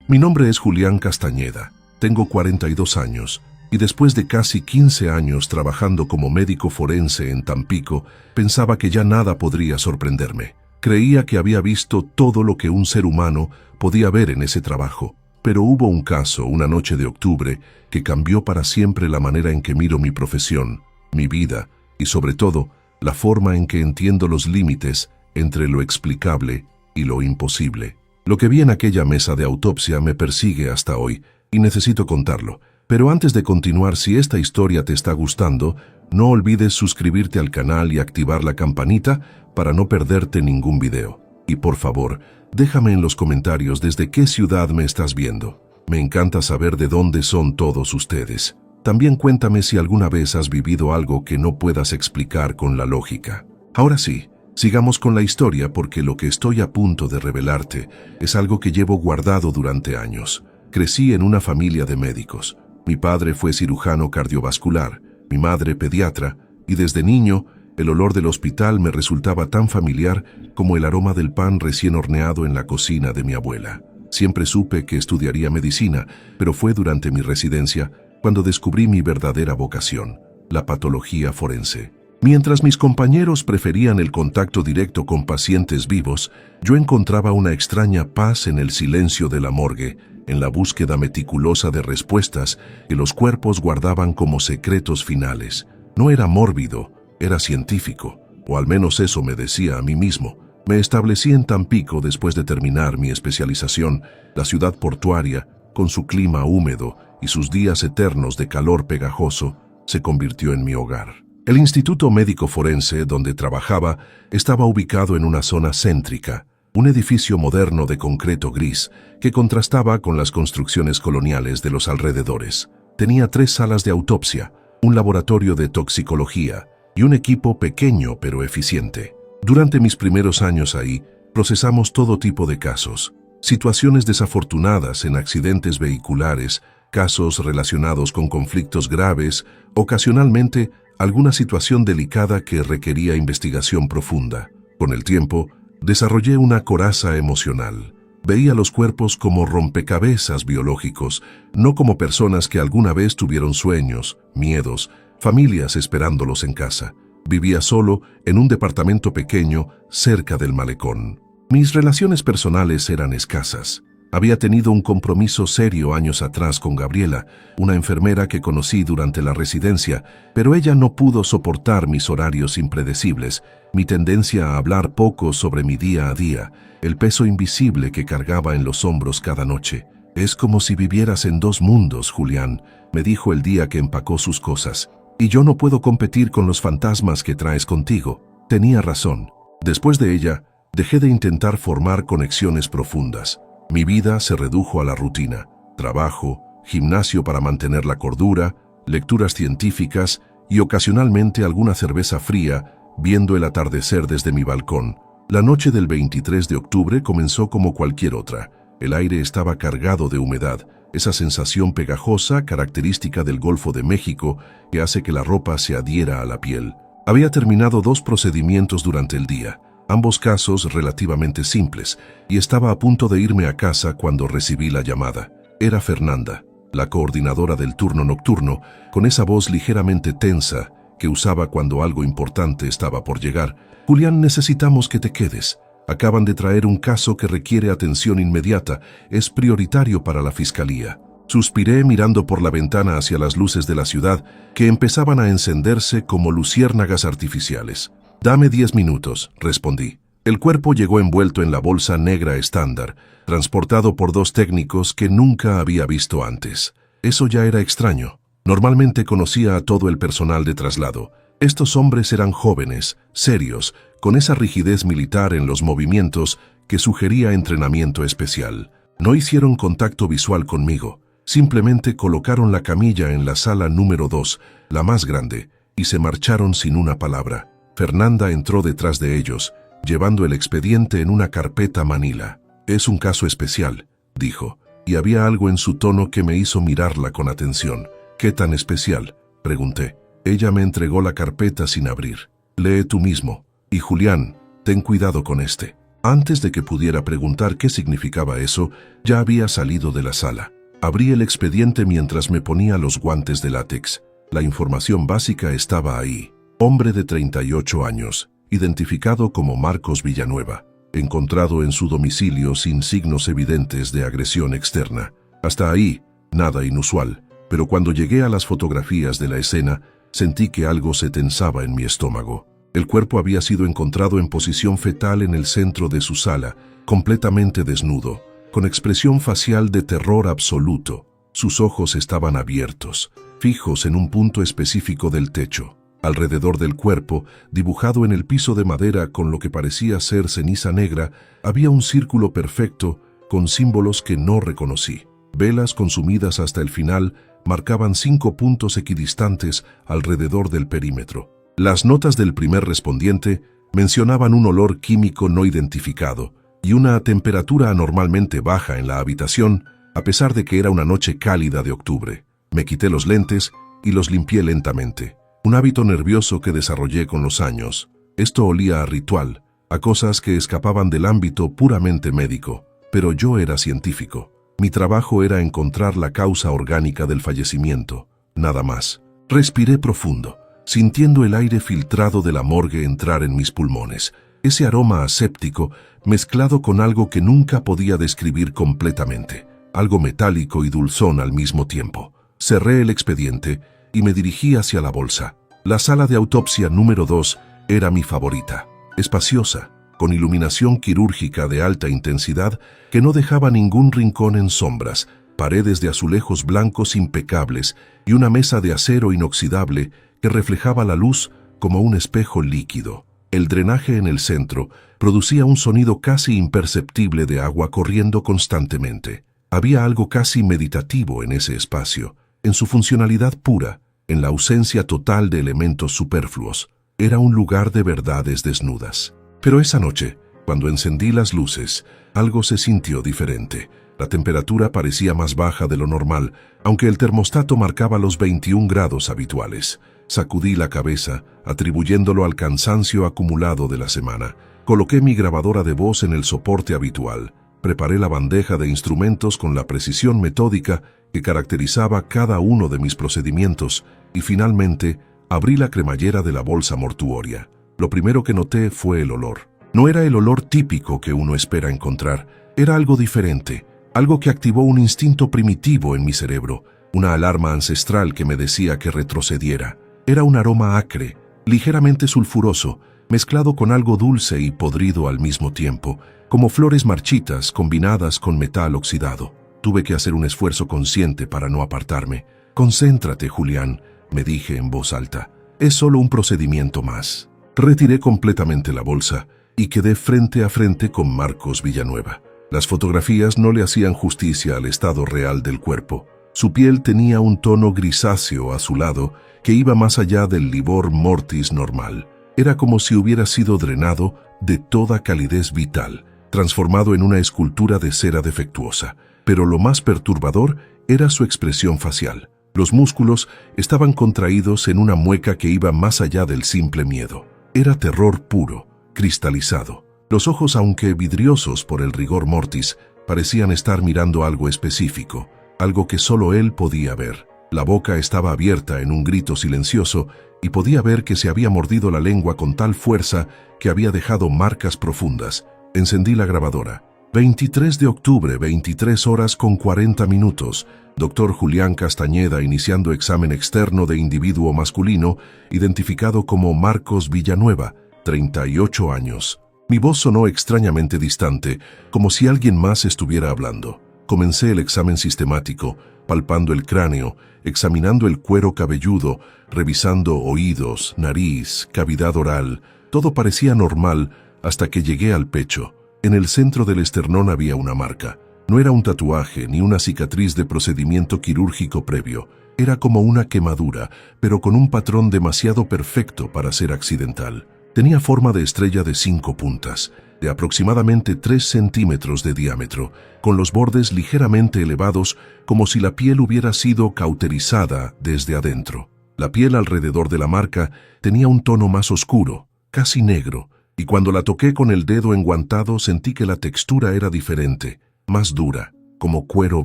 Mi nombre es Julián Castañeda, tengo 42 años y después de casi 15 años trabajando como médico forense en Tampico, pensaba que ya nada podría sorprenderme. Creía que había visto todo lo que un ser humano podía ver en ese trabajo. Pero hubo un caso, una noche de octubre, que cambió para siempre la manera en que miro mi profesión, mi vida y sobre todo, la forma en que entiendo los límites entre lo explicable y lo imposible. Lo que vi en aquella mesa de autopsia me persigue hasta hoy y necesito contarlo. Pero antes de continuar, si esta historia te está gustando, no olvides suscribirte al canal y activar la campanita para no perderte ningún video. Y por favor, déjame en los comentarios desde qué ciudad me estás viendo. Me encanta saber de dónde son todos ustedes. También cuéntame si alguna vez has vivido algo que no puedas explicar con la lógica. Ahora sí, sigamos con la historia porque lo que estoy a punto de revelarte es algo que llevo guardado durante años. Crecí en una familia de médicos. Mi padre fue cirujano cardiovascular, mi madre pediatra, y desde niño el olor del hospital me resultaba tan familiar como el aroma del pan recién horneado en la cocina de mi abuela. Siempre supe que estudiaría medicina, pero fue durante mi residencia cuando descubrí mi verdadera vocación, la patología forense. Mientras mis compañeros preferían el contacto directo con pacientes vivos, yo encontraba una extraña paz en el silencio de la morgue, en la búsqueda meticulosa de respuestas que los cuerpos guardaban como secretos finales. No era mórbido, era científico, o al menos eso me decía a mí mismo. Me establecí en Tampico después de terminar mi especialización. La ciudad portuaria, con su clima húmedo y sus días eternos de calor pegajoso, se convirtió en mi hogar. El Instituto Médico Forense, donde trabajaba, estaba ubicado en una zona céntrica, un edificio moderno de concreto gris que contrastaba con las construcciones coloniales de los alrededores. Tenía 3 salas de autopsia, un laboratorio de toxicología y un equipo pequeño pero eficiente. Durante mis primeros años ahí, procesamos todo tipo de casos, situaciones desafortunadas en accidentes vehiculares, casos relacionados con conflictos graves, ocasionalmente alguna situación delicada que requería investigación profunda. Con el tiempo, desarrollé una coraza emocional. Veía los cuerpos como rompecabezas biológicos, no como personas que alguna vez tuvieron sueños, miedos, familias esperándolos en casa. Vivía solo en un departamento pequeño cerca del malecón. Mis relaciones personales eran escasas. Había tenido un compromiso serio años atrás con Gabriela, una enfermera que conocí durante la residencia, pero ella no pudo soportar mis horarios impredecibles, mi tendencia a hablar poco sobre mi día a día, el peso invisible que cargaba en los hombros cada noche. «Es como si vivieras en 2 mundos, Julián», me dijo el día que empacó sus cosas. «Y yo no puedo competir con los fantasmas que traes contigo». Tenía razón. Después de ella, dejé de intentar formar conexiones profundas. Mi vida se redujo a la rutina: trabajo, gimnasio para mantener la cordura, lecturas científicas y ocasionalmente alguna cerveza fría viendo el atardecer desde mi balcón. La noche del 23 de octubre comenzó como cualquier otra. El aire estaba cargado de humedad, esa sensación pegajosa característica del Golfo de México que hace que la ropa se adhiera a la piel. Había terminado 2 procedimientos durante el día, ambos casos relativamente simples, y estaba a punto de irme a casa cuando recibí la llamada. Era Fernanda, la coordinadora del turno nocturno, con esa voz ligeramente tensa que usaba cuando algo importante estaba por llegar. «Julián, necesitamos que te quedes. Acaban de traer un caso que requiere atención inmediata. Es prioritario para la fiscalía». Suspiré mirando por la ventana hacia las luces de la ciudad que empezaban a encenderse como luciérnagas artificiales. «Dame 10 minutos», respondí. El cuerpo llegó envuelto en la bolsa negra estándar, transportado por 2 técnicos que nunca había visto antes. Eso ya era extraño. Normalmente conocía a todo el personal de traslado. Estos hombres eran jóvenes, serios, con esa rigidez militar en los movimientos que sugería entrenamiento especial. No hicieron contacto visual conmigo. Simplemente colocaron la camilla en la sala número 2, la más grande, y se marcharon sin una palabra. Fernanda entró detrás de ellos, llevando el expediente en una carpeta manila. «Es un caso especial», dijo, y había algo en su tono que me hizo mirarla con atención. «¿Qué tan especial?», pregunté. Ella me entregó la carpeta sin abrir. «Lee tú mismo. Y Julián, ten cuidado con este». Antes de que pudiera preguntar qué significaba eso, ya había salido de la sala. Abrí el expediente mientras me ponía los guantes de látex. La información básica estaba ahí. Hombre de 38 años, identificado como Marcos Villanueva, encontrado en su domicilio sin signos evidentes de agresión externa. Hasta ahí, nada inusual, pero cuando llegué a las fotografías de la escena, sentí que algo se tensaba en mi estómago. El cuerpo había sido encontrado en posición fetal en el centro de su sala, completamente desnudo, con expresión facial de terror absoluto. Sus ojos estaban abiertos, fijos en un punto específico del techo. Alrededor del cuerpo, dibujado en el piso de madera con lo que parecía ser ceniza negra, había un círculo perfecto con símbolos que no reconocí. Velas consumidas hasta el final marcaban 5 puntos equidistantes alrededor del perímetro. Las notas del primer respondiente mencionaban un olor químico no identificado y una temperatura anormalmente baja en la habitación, a pesar de que era una noche cálida de octubre. Me quité los lentes y los limpié lentamente. Un hábito nervioso que desarrollé con los años. Esto olía a ritual, a cosas que escapaban del ámbito puramente médico, pero yo era científico. Mi trabajo era encontrar la causa orgánica del fallecimiento, nada más. Respiré profundo, sintiendo el aire filtrado de la morgue entrar en mis pulmones. Ese aroma aséptico mezclado con algo que nunca podía describir completamente, algo metálico y dulzón al mismo tiempo. Cerré el expediente y me dirigí hacia la bolsa. La sala de autopsia número 2 era mi favorita, espaciosa, con iluminación quirúrgica de alta intensidad que no dejaba ningún rincón en sombras, paredes de azulejos blancos impecables y una mesa de acero inoxidable que reflejaba la luz como un espejo líquido. El drenaje en el centro producía un sonido casi imperceptible de agua corriendo constantemente. Había algo casi meditativo en ese espacio, en su funcionalidad pura, en la ausencia total de elementos superfluos. Era un lugar de verdades desnudas. Pero esa noche, cuando encendí las luces, algo se sintió diferente. La temperatura parecía más baja de lo normal, aunque el termostato marcaba los 21 grados habituales. Sacudí la cabeza, atribuyéndolo al cansancio acumulado de la semana. Coloqué mi grabadora de voz en el soporte habitual. Preparé la bandeja de instrumentos con la precisión metódica que caracterizaba cada uno de mis procedimientos y finalmente abrí la cremallera de la bolsa mortuoria. Lo primero que noté fue el olor. No era el olor típico que uno espera encontrar, era algo diferente, algo que activó un instinto primitivo en mi cerebro, una alarma ancestral que me decía que retrocediera. Era un aroma acre, ligeramente sulfuroso, mezclado con algo dulce y podrido al mismo tiempo, como flores marchitas combinadas con metal oxidado. Tuve que hacer un esfuerzo consciente para no apartarme. «Concéntrate, Julián», me dije en voz alta. «Es solo un procedimiento más». Retiré completamente la bolsa y quedé frente a frente con Marcos Villanueva. Las fotografías no le hacían justicia al estado real del cuerpo. Su piel tenía un tono grisáceo azulado que iba más allá del livor mortis normal. Era como si hubiera sido drenado de toda calidez vital, transformado en una escultura de cera defectuosa. Pero lo más perturbador era su expresión facial. Los músculos estaban contraídos en una mueca que iba más allá del simple miedo. Era terror puro, cristalizado. Los ojos, aunque vidriosos por el rigor mortis, parecían estar mirando algo específico, algo que solo él podía ver. La boca estaba abierta en un grito silencioso y podía ver que se había mordido la lengua con tal fuerza que había dejado marcas profundas. Encendí la grabadora. 23 de octubre, 23 horas con 40 minutos. Dr. Julián Castañeda iniciando examen externo de individuo masculino, identificado como Marcos Villanueva, 38 años. Mi voz sonó extrañamente distante, como si alguien más estuviera hablando. Comencé el examen sistemático, palpando el cráneo, examinando el cuero cabelludo, revisando oídos, nariz, cavidad oral. Todo parecía normal hasta que llegué al pecho. En el centro del esternón había una marca. No era un tatuaje ni una cicatriz de procedimiento quirúrgico previo. Era como una quemadura, pero con un patrón demasiado perfecto para ser accidental. Tenía forma de estrella de 5 puntas, de aproximadamente 3 centímetros de diámetro, con los bordes ligeramente elevados como si la piel hubiera sido cauterizada desde adentro. La piel alrededor de la marca tenía un tono más oscuro, casi negro, y cuando la toqué con el dedo enguantado sentí que la textura era diferente, más dura, como cuero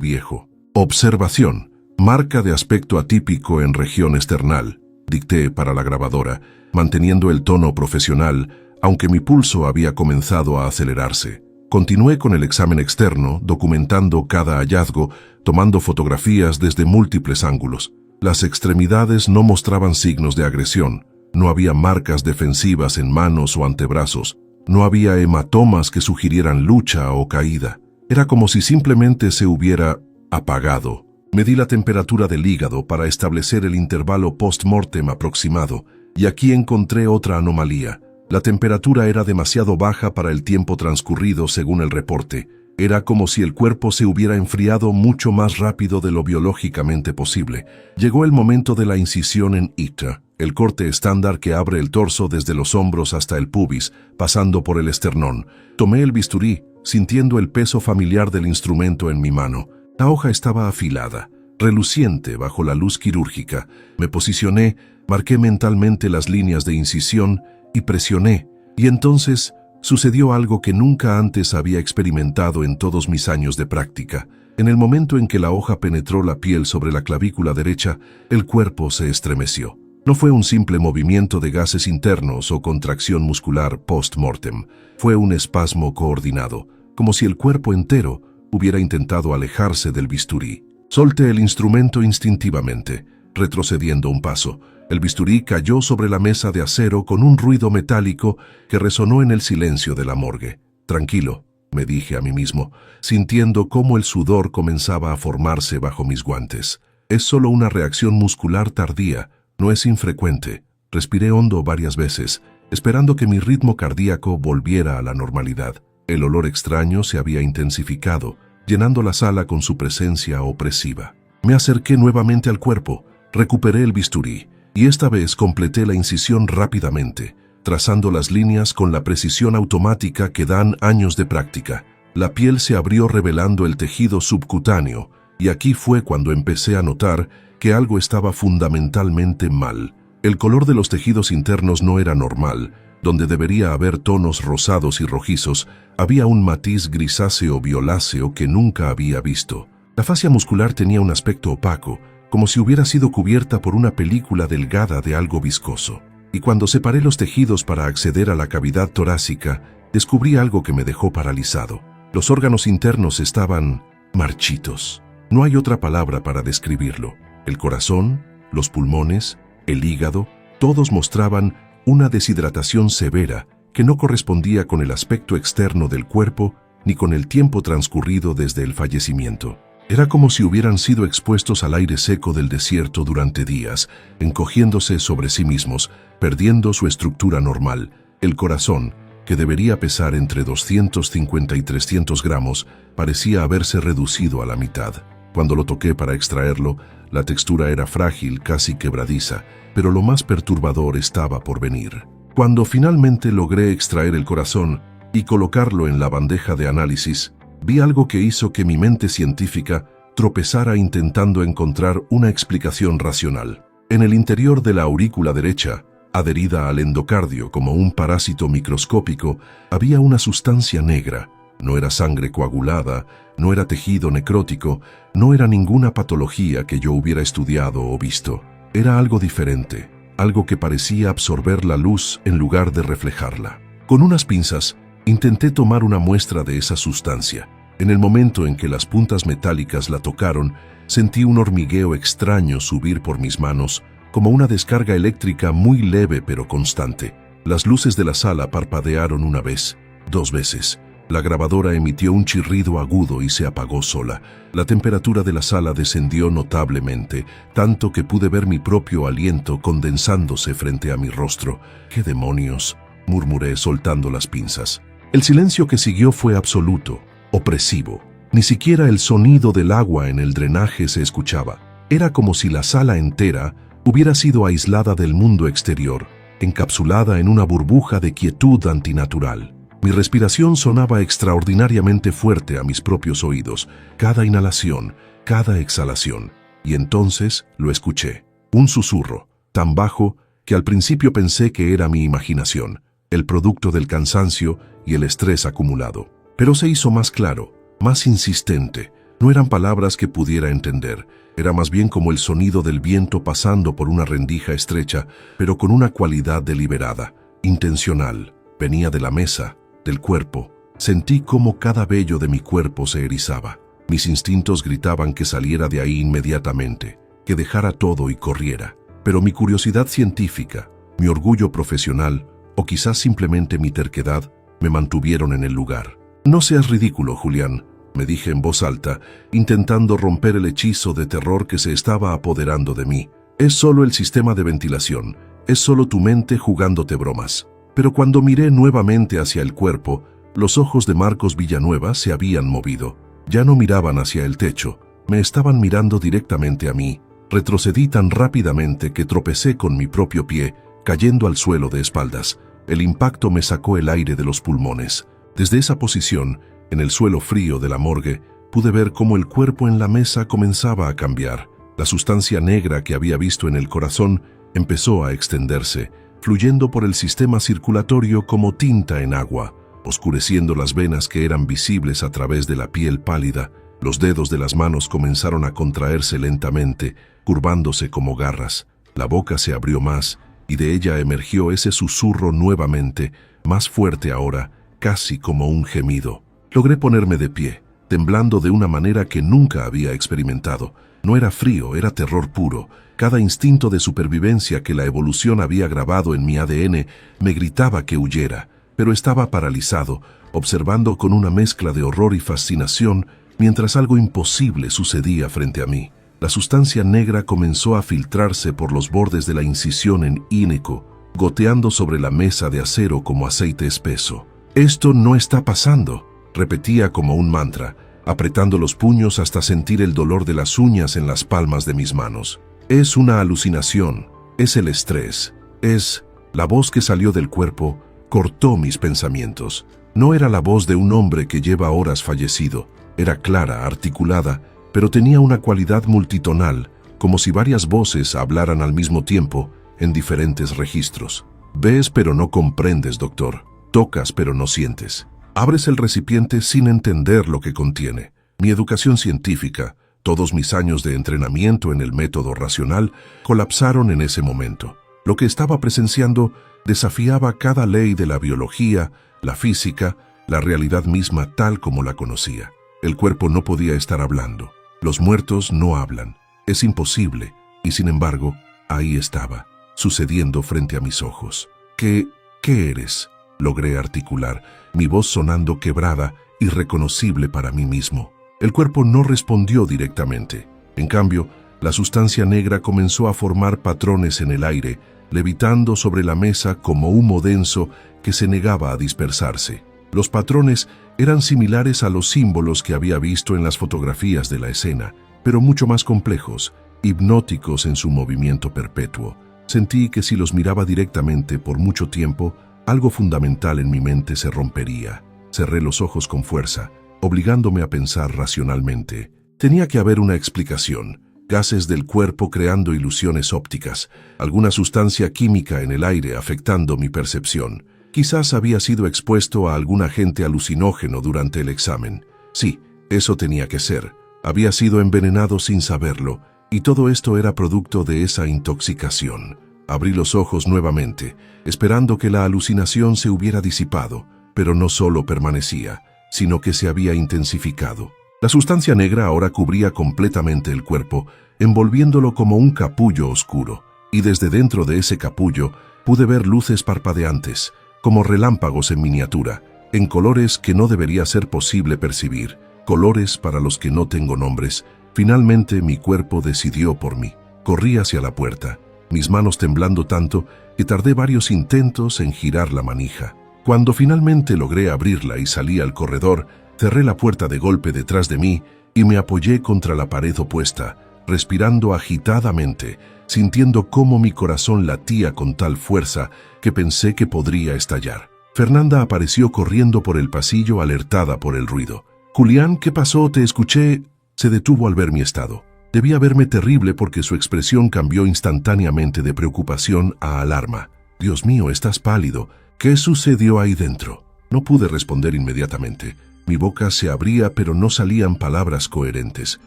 viejo. Observación. Marca de aspecto atípico en región esternal, dicté para la grabadora, manteniendo el tono profesional, aunque mi pulso había comenzado a acelerarse. Continué con el examen externo, documentando cada hallazgo, tomando fotografías desde múltiples ángulos. Las extremidades no mostraban signos de agresión, no había marcas defensivas en manos o antebrazos, no había hematomas que sugirieran lucha o caída. Era como si simplemente se hubiera apagado. Medí la temperatura del hígado para establecer el intervalo post-mortem aproximado, y aquí encontré otra anomalía. La temperatura era demasiado baja para el tiempo transcurrido según el reporte. Era como si el cuerpo se hubiera enfriado mucho más rápido de lo biológicamente posible. Llegó el momento de la incisión en ITA, el corte estándar que abre el torso desde los hombros hasta el pubis, pasando por el esternón. Tomé el bisturí, sintiendo el peso familiar del instrumento en mi mano. La hoja estaba afilada, reluciente bajo la luz quirúrgica. Me posicioné, marqué mentalmente las líneas de incisión y presioné, y entonces sucedió algo que nunca antes había experimentado en todos mis años de práctica. En el momento en que la hoja penetró la piel sobre la clavícula derecha, el cuerpo se estremeció. No fue un simple movimiento de gases internos o contracción muscular post-mortem. Fue un espasmo coordinado, como si el cuerpo entero hubiera intentado alejarse del bisturí. Solté el instrumento instintivamente, retrocediendo un paso. El bisturí cayó sobre la mesa de acero con un ruido metálico que resonó en el silencio de la morgue. Tranquilo, me dije a mí mismo, sintiendo cómo el sudor comenzaba a formarse bajo mis guantes. Es solo una reacción muscular tardía, no es infrecuente. Respiré hondo varias veces, esperando que mi ritmo cardíaco volviera a la normalidad. El olor extraño se había intensificado, llenando la sala con su presencia opresiva. Me acerqué nuevamente al cuerpo, recuperé el bisturí, y esta vez completé la incisión rápidamente, trazando las líneas con la precisión automática que dan años de práctica. La piel se abrió revelando el tejido subcutáneo, y aquí fue cuando empecé a notar que algo estaba fundamentalmente mal. El color de los tejidos internos no era normal. Donde debería haber tonos rosados y rojizos, había un matiz grisáceo violáceo que nunca había visto. La fascia muscular tenía un aspecto opaco, como si hubiera sido cubierta por una película delgada de algo viscoso. Y cuando separé los tejidos para acceder a la cavidad torácica, descubrí algo que me dejó paralizado. Los órganos internos estaban marchitos. No hay otra palabra para describirlo. El corazón, los pulmones, el hígado, todos mostraban una deshidratación severa que no correspondía con el aspecto externo del cuerpo ni con el tiempo transcurrido desde el fallecimiento. Era como si hubieran sido expuestos al aire seco del desierto durante días, encogiéndose sobre sí mismos, perdiendo su estructura normal. El corazón, que debería pesar entre 250 y 300 gramos, parecía haberse reducido a la mitad. Cuando lo toqué para extraerlo, la textura era frágil, casi quebradiza, pero lo más perturbador estaba por venir. Cuando finalmente logré extraer el corazón y colocarlo en la bandeja de análisis, vi algo que hizo que mi mente científica tropezara intentando encontrar una explicación racional. En el interior de la aurícula derecha, adherida al endocardio como un parásito microscópico, había una sustancia negra. No era sangre coagulada, no era tejido necrótico, no era ninguna patología que yo hubiera estudiado o visto. Era algo diferente, algo que parecía absorber la luz en lugar de reflejarla. Con unas pinzas, intenté tomar una muestra de esa sustancia. En el momento en que las puntas metálicas la tocaron, sentí un hormigueo extraño subir por mis manos, como una descarga eléctrica muy leve pero constante. Las luces de la sala parpadearon una vez, 2 veces. La grabadora emitió un chirrido agudo y se apagó sola. La temperatura de la sala descendió notablemente, tanto que pude ver mi propio aliento condensándose frente a mi rostro. «¿Qué demonios?», murmuré soltando las pinzas. El silencio que siguió fue absoluto, opresivo. Ni siquiera el sonido del agua en el drenaje se escuchaba. Era como si la sala entera hubiera sido aislada del mundo exterior, encapsulada en una burbuja de quietud antinatural. Mi respiración sonaba extraordinariamente fuerte a mis propios oídos, cada inhalación, cada exhalación. Y entonces lo escuché. Un susurro, tan bajo que al principio pensé que era mi imaginación. el producto del cansancio y el estrés acumulado. Pero se hizo más claro, más insistente. No eran palabras que pudiera entender, era más bien como el sonido del viento pasando por una rendija estrecha, pero con una cualidad deliberada, intencional. Venía de la mesa, del cuerpo. Sentí cómo cada vello de mi cuerpo se erizaba. Mis instintos gritaban que saliera de ahí inmediatamente, que dejara todo y corriera. Pero mi curiosidad científica, mi orgullo profesional, o quizás simplemente mi terquedad, me mantuvieron en el lugar. «No seas ridículo, Julián», me dije en voz alta, intentando romper el hechizo de terror que se estaba apoderando de mí. «Es solo el sistema de ventilación, es solo tu mente jugándote bromas». Pero cuando miré nuevamente hacia el cuerpo, los ojos de Marcos Villanueva se habían movido. Ya no miraban hacia el techo, me estaban mirando directamente a mí. Retrocedí tan rápidamente que tropecé con mi propio pie, cayendo al suelo de espaldas. El impacto me sacó el aire de los pulmones. Desde esa posición, en el suelo frío de la morgue, pude ver cómo el cuerpo en la mesa comenzaba a cambiar. La sustancia negra que había visto en el corazón empezó a extenderse, fluyendo por el sistema circulatorio como tinta en agua, oscureciendo las venas que eran visibles a través de la piel pálida. Los dedos de las manos comenzaron a contraerse lentamente, curvándose como garras. La boca se abrió más, y de ella emergió ese susurro nuevamente, más fuerte ahora, casi como un gemido. Logré ponerme de pie, temblando de una manera que nunca había experimentado. No era frío, era terror puro. Cada instinto de supervivencia que la evolución había grabado en mi ADN me gritaba que huyera, pero estaba paralizado, observando con una mezcla de horror y fascinación mientras algo imposible sucedía frente a mí. La sustancia negra comenzó a filtrarse por los bordes de la incisión en íneco, goteando sobre la mesa de acero como aceite espeso. «Esto no está pasando», repetía como un mantra, apretando los puños hasta sentir el dolor de las uñas en las palmas de mis manos. «Es una alucinación, es el estrés, es...». La voz que salió del cuerpo cortó mis pensamientos. No era la voz de un hombre que lleva horas fallecido. Era clara, articulada, pero tenía una cualidad multitonal, como si varias voces hablaran al mismo tiempo en diferentes registros. «Ves pero no comprendes, doctor. Tocas pero no sientes. Abres el recipiente sin entender lo que contiene». Mi educación científica, todos mis años de entrenamiento en el método racional, colapsaron en ese momento. Lo que estaba presenciando desafiaba cada ley de la biología, la física, la realidad misma tal como la conocía. El cuerpo no podía estar hablando. Los muertos no hablan. Es imposible. Y sin embargo, ahí estaba, sucediendo frente a mis ojos. ¿Qué eres?», logré articular, mi voz sonando quebrada, irreconocible para mí mismo. El cuerpo no respondió directamente. En cambio, la sustancia negra comenzó a formar patrones en el aire, levitando sobre la mesa como humo denso que se negaba a dispersarse. Los patrones eran similares a los símbolos que había visto en las fotografías de la escena, pero mucho más complejos, hipnóticos en su movimiento perpetuo. Sentí que si los miraba directamente por mucho tiempo, algo fundamental en mi mente se rompería. Cerré los ojos con fuerza, obligándome a pensar racionalmente. Tenía que haber una explicación. Gases del cuerpo creando ilusiones ópticas, alguna sustancia química en el aire afectando mi percepción. Quizás había sido expuesto a algún agente alucinógeno durante el examen. Sí, eso tenía que ser. Había sido envenenado sin saberlo, y todo esto era producto de esa intoxicación. Abrí los ojos nuevamente, esperando que la alucinación se hubiera disipado, pero no solo permanecía, sino que se había intensificado. La sustancia negra ahora cubría completamente el cuerpo, envolviéndolo como un capullo oscuro, y desde dentro de ese capullo pude ver luces parpadeantes, como relámpagos en miniatura, en colores que no debería ser posible percibir, colores para los que no tengo nombres. Finalmente mi cuerpo decidió por mí. Corrí hacia la puerta, mis manos temblando tanto que tardé varios intentos en girar la manija. Cuando finalmente logré abrirla y salí al corredor, cerré la puerta de golpe detrás de mí y me apoyé contra la pared opuesta, respirando agitadamente, sintiendo cómo mi corazón latía con tal fuerza que pensé que podría estallar. Fernanda apareció corriendo por el pasillo alertada por el ruido. «Julián, ¿qué pasó? Te escuché». Se detuvo al ver mi estado. Debía verme terrible porque su expresión cambió instantáneamente de preocupación a alarma. «Dios mío, estás pálido. ¿Qué sucedió ahí dentro? No pude responder inmediatamente. Mi boca se abría, pero no salían palabras coherentes.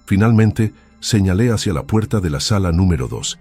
Finalmente, señalé hacia la puerta de la sala número 2.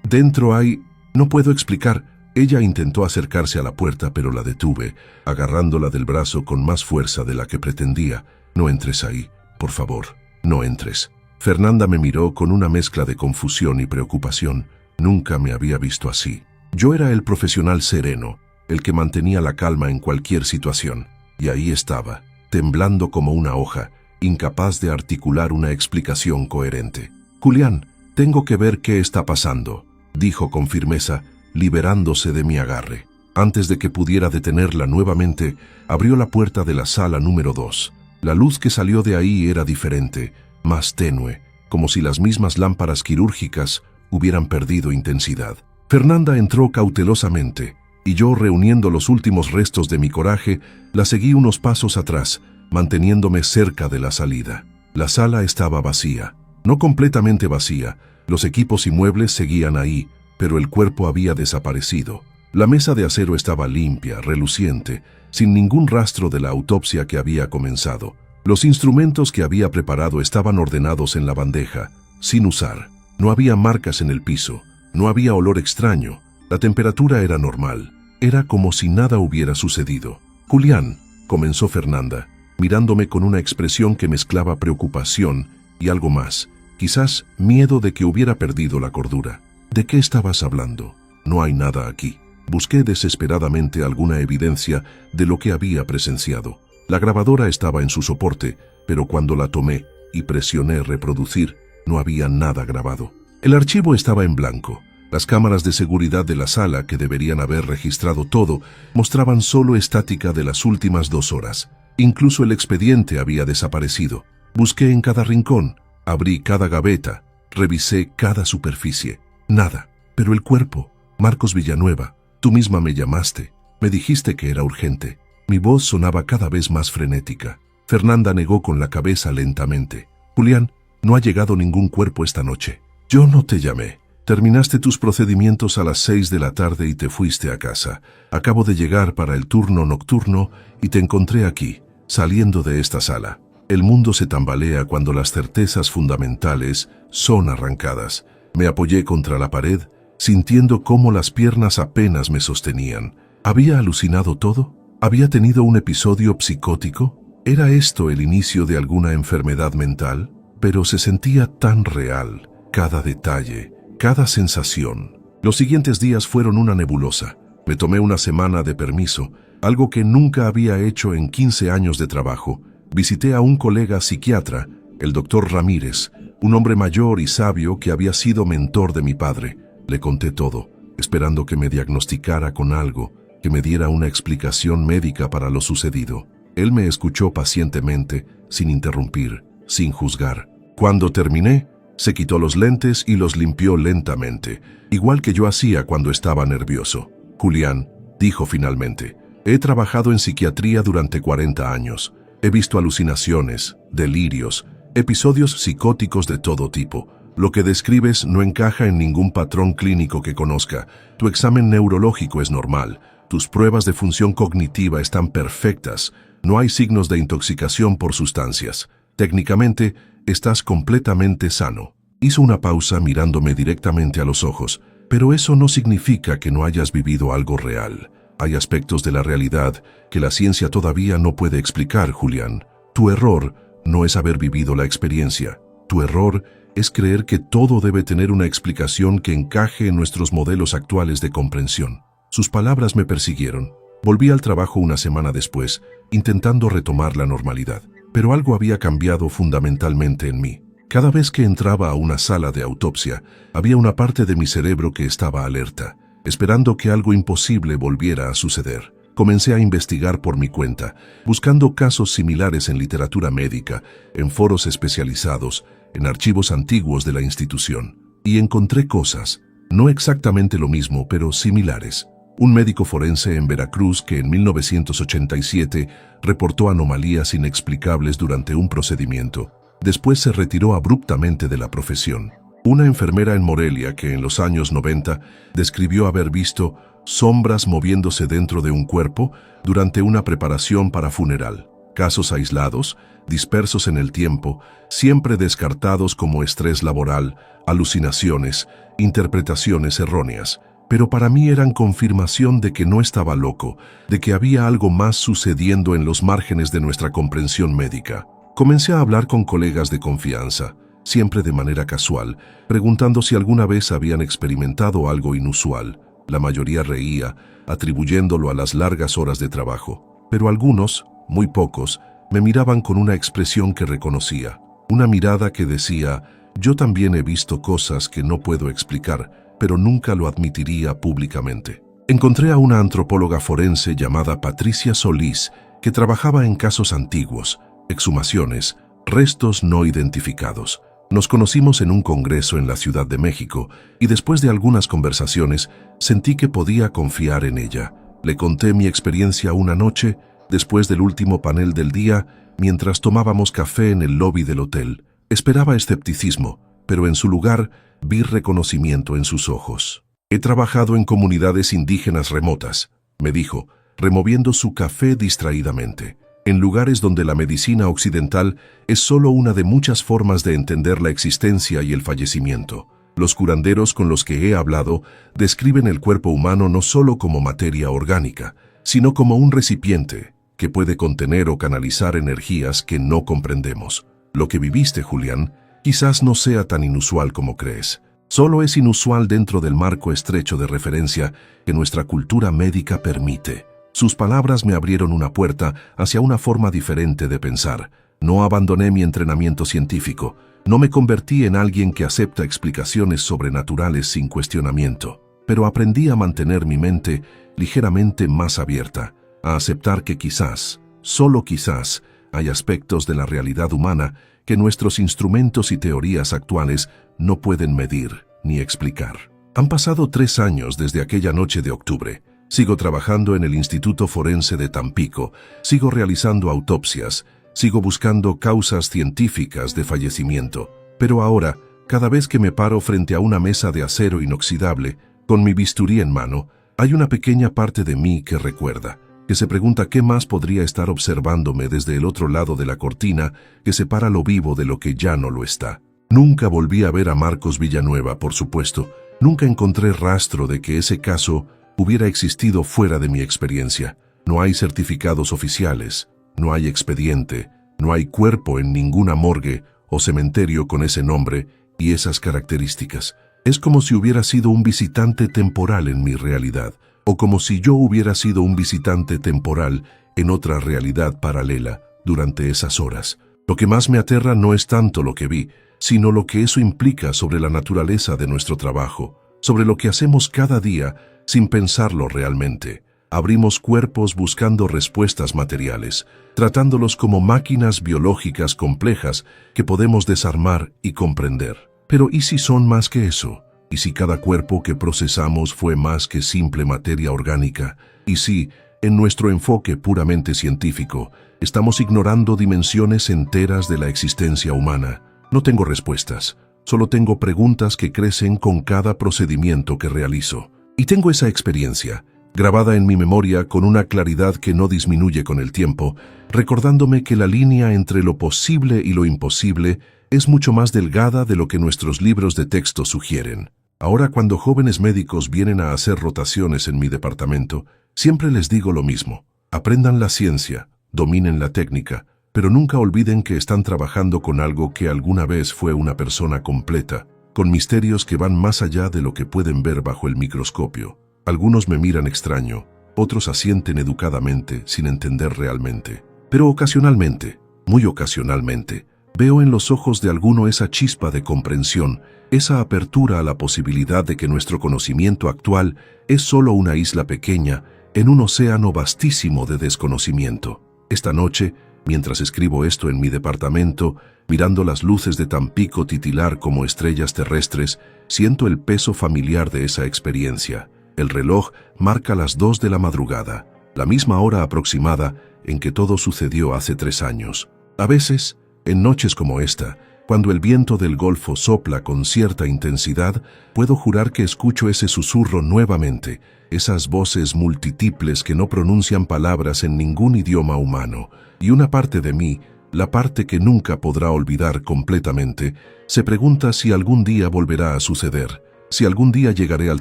Dentro hay... No puedo explicar. Ella intentó acercarse a la puerta, pero la detuve, agarrándola del brazo con más fuerza de la que pretendía. No entres ahí, por favor, no entres. Fernanda me miró con una mezcla de confusión y preocupación. Nunca me había visto así. Yo era el profesional sereno, el que mantenía la calma en cualquier situación. Y ahí estaba, temblando como una hoja, incapaz de articular una explicación coherente. «Julián, tengo que ver qué está pasando», dijo con firmeza, liberándose de mi agarre. Antes de que pudiera detenerla nuevamente, abrió la puerta de la sala número 2. La luz que salió de ahí era diferente, más tenue, como si las mismas lámparas quirúrgicas hubieran perdido intensidad. Fernanda entró cautelosamente, y yo, reuniendo los últimos restos de mi coraje, la seguí unos pasos atrás, manteniéndome cerca de la salida. La sala estaba vacía, no completamente vacía. Los equipos y muebles seguían ahí, pero el cuerpo había desaparecido. La mesa de acero estaba limpia, reluciente, sin ningún rastro de la autopsia que había comenzado. Los instrumentos que había preparado estaban ordenados en la bandeja, sin usar. No había marcas en el piso, no había olor extraño. La temperatura era normal. Era como si nada hubiera sucedido. «Julián», comenzó Fernanda, mirándome con una expresión que mezclaba preocupación y algo más, quizás miedo de que hubiera perdido la cordura. «¿De qué estabas hablando? No hay nada aquí». Busqué desesperadamente alguna evidencia de lo que había presenciado. La grabadora estaba en su soporte, pero cuando la tomé y presioné reproducir, no había nada grabado. El archivo estaba en blanco. Las cámaras de seguridad de la sala, que deberían haber registrado todo, mostraban solo estática de las últimas 2 horas. Incluso el expediente había desaparecido. Busqué en cada rincón, abrí cada gaveta, revisé cada superficie. Nada. Pero el cuerpo, Marcos Villanueva, tú misma me llamaste, me dijiste que era urgente. Mi voz sonaba cada vez más frenética. Fernanda negó con la cabeza lentamente. «Julián, no ha llegado ningún cuerpo esta noche. Yo no te llamé. Terminaste tus procedimientos a las 6 de la tarde y te fuiste a casa. Acabo de llegar para el turno nocturno y te encontré aquí, saliendo de esta sala». El mundo se tambalea cuando las certezas fundamentales son arrancadas. Me apoyé contra la pared, sintiendo cómo las piernas apenas me sostenían. ¿Había alucinado todo? ¿Había tenido un episodio psicótico? ¿Era esto el inicio de alguna enfermedad mental? Pero se sentía tan real, cada detalle, cada sensación. Los siguientes días fueron una nebulosa. Me tomé una semana de permiso, algo que nunca había hecho en 15 años de trabajo. Visité a un colega psiquiatra, el doctor Ramírez, un hombre mayor y sabio que había sido mentor de mi padre. Le conté todo, esperando que me diagnosticara con algo, que me diera una explicación médica para lo sucedido. Él me escuchó pacientemente, sin interrumpir, sin juzgar. Cuando terminé, se quitó los lentes y los limpió lentamente, igual que yo hacía cuando estaba nervioso. «Julián», dijo finalmente, «he trabajado en psiquiatría durante 40 años. He visto alucinaciones, delirios, episodios psicóticos de todo tipo. Lo que describes no encaja en ningún patrón clínico que conozca. Tu examen neurológico es normal. Tus pruebas de función cognitiva están perfectas. No hay signos de intoxicación por sustancias. Técnicamente, estás completamente sano». Hizo una pausa mirándome directamente a los ojos. «Pero eso no significa que no hayas vivido algo real. Hay aspectos de la realidad que la ciencia todavía no puede explicar, Julián. Tu error no es haber vivido la experiencia. Tu error es creer que todo debe tener una explicación que encaje en nuestros modelos actuales de comprensión». Sus palabras me persiguieron. Volví al trabajo una semana después, intentando retomar la normalidad. Pero algo había cambiado fundamentalmente en mí. Cada vez que entraba a una sala de autopsia, había una parte de mi cerebro que estaba alerta, esperando que algo imposible volviera a suceder. Comencé a investigar por mi cuenta, buscando casos similares en literatura médica, en foros especializados, en archivos antiguos de la institución. Y encontré cosas, no exactamente lo mismo, pero similares. Un médico forense en Veracruz que en 1987 reportó anomalías inexplicables durante un procedimiento. Después se retiró abruptamente de la profesión. Una enfermera en Morelia que en los años 90 describió haber visto sombras moviéndose dentro de un cuerpo durante una preparación para funeral. Casos aislados, dispersos en el tiempo, siempre descartados como estrés laboral, alucinaciones, interpretaciones erróneas. Pero para mí eran confirmación de que no estaba loco, de que había algo más sucediendo en los márgenes de nuestra comprensión médica. Comencé a hablar con colegas de confianza, siempre de manera casual, preguntando si alguna vez habían experimentado algo inusual. La mayoría reía, atribuyéndolo a las largas horas de trabajo. Pero algunos, muy pocos, me miraban con una expresión que reconocía. Una mirada que decía, yo también he visto cosas que no puedo explicar, pero nunca lo admitiría públicamente. Encontré a una antropóloga forense llamada Patricia Solís, que trabajaba en casos antiguos, exhumaciones, restos no identificados. Nos conocimos en un congreso en la Ciudad de México y después de algunas conversaciones sentí que podía confiar en ella. Le conté mi experiencia una noche, después del último panel del día, mientras tomábamos café en el lobby del hotel. Esperaba escepticismo, pero en su lugar vi reconocimiento en sus ojos. He trabajado en comunidades indígenas remotas, me dijo, removiendo su café distraídamente, en lugares donde la medicina occidental es solo una de muchas formas de entender la existencia y el fallecimiento. Los curanderos con los que he hablado describen el cuerpo humano no solo como materia orgánica, sino como un recipiente que puede contener o canalizar energías que no comprendemos. Lo que viviste, Julián, quizás no sea tan inusual como crees. Solo es inusual dentro del marco estrecho de referencia que nuestra cultura médica permite. Sus palabras me abrieron una puerta hacia una forma diferente de pensar. No abandoné mi entrenamiento científico. No me convertí en alguien que acepta explicaciones sobrenaturales sin cuestionamiento. Pero aprendí a mantener mi mente ligeramente más abierta, a aceptar que quizás, solo quizás, hay aspectos de la realidad humana que nuestros instrumentos y teorías actuales no pueden medir ni explicar. Han pasado 3 años desde aquella noche de octubre. Sigo trabajando en el Instituto Forense de Tampico, sigo realizando autopsias, sigo buscando causas científicas de fallecimiento. Pero ahora, cada vez que me paro frente a una mesa de acero inoxidable, con mi bisturí en mano, hay una pequeña parte de mí que recuerda, que se pregunta qué más podría estar observándome desde el otro lado de la cortina que separa lo vivo de lo que ya no lo está. Nunca volví a ver a Marcos Villanueva, por supuesto. Nunca encontré rastro de que ese caso hubiera existido fuera de mi experiencia. No hay certificados oficiales, no hay expediente, no hay cuerpo en ninguna morgue o cementerio con ese nombre y esas características. Es como si hubiera sido un visitante temporal en mi realidad, o como si yo hubiera sido un visitante temporal en otra realidad paralela durante esas horas. Lo que más me aterra no es tanto lo que vi, sino lo que eso implica sobre la naturaleza de nuestro trabajo, sobre lo que hacemos cada día sin pensarlo realmente. Abrimos cuerpos buscando respuestas materiales, tratándolos como máquinas biológicas complejas que podemos desarmar y comprender. Pero ¿y si son más que eso? ¿Y si cada cuerpo que procesamos fue más que simple materia orgánica? ¿Y si, en nuestro enfoque puramente científico, estamos ignorando dimensiones enteras de la existencia humana? No tengo respuestas, solo tengo preguntas que crecen con cada procedimiento que realizo. Y tengo esa experiencia, grabada en mi memoria con una claridad que no disminuye con el tiempo, recordándome que la línea entre lo posible y lo imposible es mucho más delgada de lo que nuestros libros de texto sugieren. Ahora, cuando jóvenes médicos vienen a hacer rotaciones en mi departamento, siempre les digo lo mismo. Aprendan la ciencia, dominen la técnica, pero nunca olviden que están trabajando con algo que alguna vez fue una persona completa, con misterios que van más allá de lo que pueden ver bajo el microscopio. Algunos me miran extraño, otros asienten educadamente sin entender realmente. Pero ocasionalmente, muy ocasionalmente, veo en los ojos de alguno esa chispa de comprensión, esa apertura a la posibilidad de que nuestro conocimiento actual es solo una isla pequeña en un océano vastísimo de desconocimiento. Esta noche, mientras escribo esto en mi departamento, mirando las luces de Tampico titilar como estrellas terrestres, siento el peso familiar de esa experiencia. El reloj marca las 2 de la madrugada, la misma hora aproximada en que todo sucedió hace 3 años. A veces, en noches como esta, Cuando el viento del Golfo sopla con cierta intensidad, puedo jurar que escucho ese susurro nuevamente, esas voces multitiples que no pronuncian palabras en ningún idioma humano, y una parte de mí, la parte que nunca podrá olvidar completamente, se pregunta si algún día volverá a suceder, si algún día llegaré al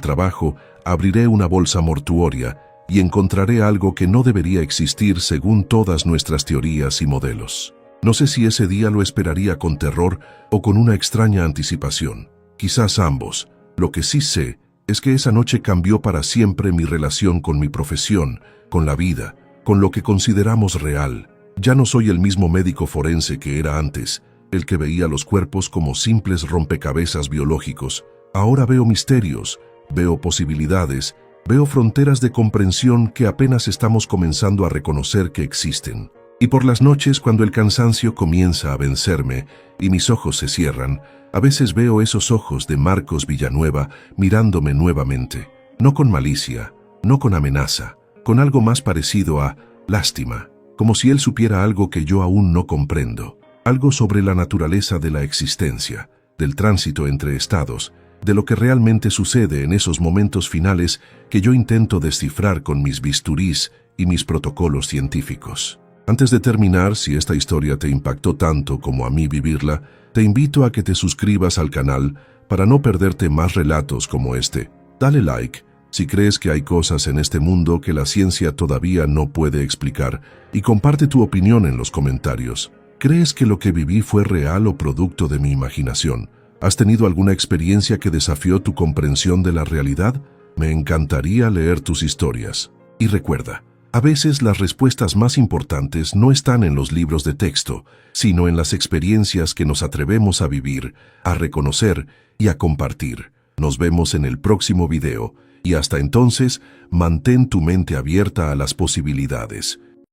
trabajo, abriré una bolsa mortuoria y encontraré algo que no debería existir según todas nuestras teorías y modelos. No sé si ese día lo esperaría con terror o con una extraña anticipación. Quizás ambos. Lo que sí sé es que esa noche cambió para siempre mi relación con mi profesión, con la vida, con lo que consideramos real. Ya no soy el mismo médico forense que era antes, el que veía los cuerpos como simples rompecabezas biológicos. Ahora veo misterios, veo posibilidades, veo fronteras de comprensión que apenas estamos comenzando a reconocer que existen. Y por las noches, cuando el cansancio comienza a vencerme y mis ojos se cierran, a veces veo esos ojos de Marcos Villanueva mirándome nuevamente, no con malicia, no con amenaza, con algo más parecido a lástima, como si él supiera algo que yo aún no comprendo, algo sobre la naturaleza de la existencia, del tránsito entre estados, de lo que realmente sucede en esos momentos finales que yo intento descifrar con mis bisturís y mis protocolos científicos. Antes de terminar, si esta historia te impactó tanto como a mí vivirla, te invito a que te suscribas al canal para no perderte más relatos como este. Dale like si crees que hay cosas en este mundo que la ciencia todavía no puede explicar y comparte tu opinión en los comentarios. ¿Crees que lo que viví fue real o producto de mi imaginación? ¿Has tenido alguna experiencia que desafió tu comprensión de la realidad? Me encantaría leer tus historias. Y recuerda, a veces las respuestas más importantes no están en los libros de texto, sino en las experiencias que nos atrevemos a vivir, a reconocer y a compartir. Nos vemos en el próximo video, y hasta entonces, mantén tu mente abierta a las posibilidades.